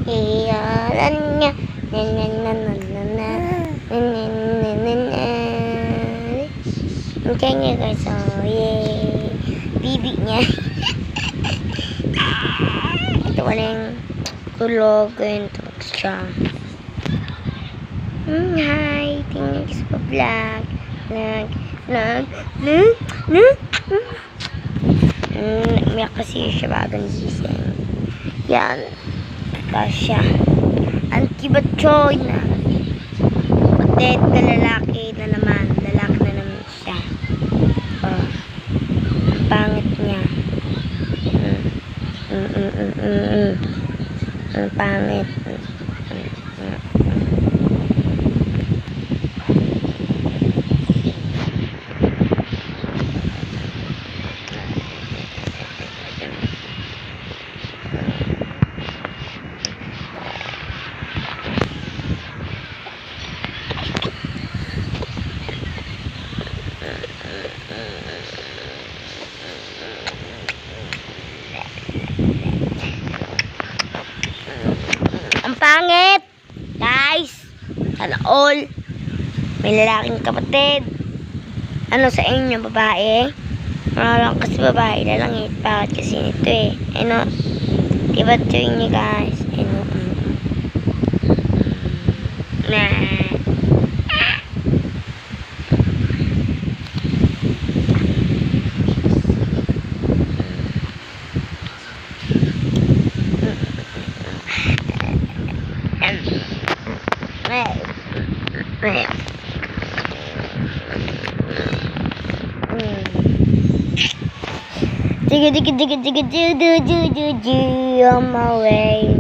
Iyalan niya. Na na na na na na. Na na na na na. Ang kanya kasi, yay. Bibi niya. Ito wala yung kulog. Ganyan ito siya. Hi. Tingnan ka sa vlog. Umiyak kasi siya bagang gising. Yan. Tapos siya. Anti-batchoy na. Patet na lalaki na naman. Lalaki na naman siya. Oh. Ang pangit niya. Ang pangit. Ang pangit, guys. Sana all may lalaking kapatid. Ano sa inyo, babae? Lang kasi babae na lang eh. Bakit kasi nito eh. Ano? Diba ito yun guys? Ano? Nah. On my way.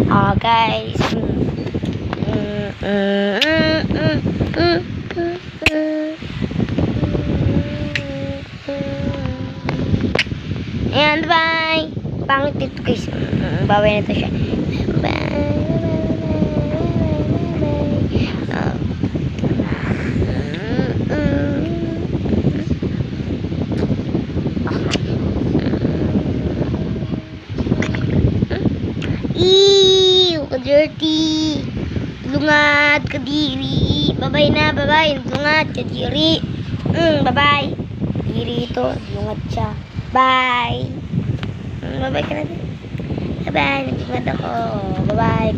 Oh guys. And bye. Pangit dito guys. Bawal na to siya. Bye. Ew, dirty. Lungat, kadiri. Babay na, babay. Lungat, kadiri. Babay. Diri ito. Lungat siya. Bye. Bye-bye ka na din. Bye-bye. Nagpungat ako. Bye-bye.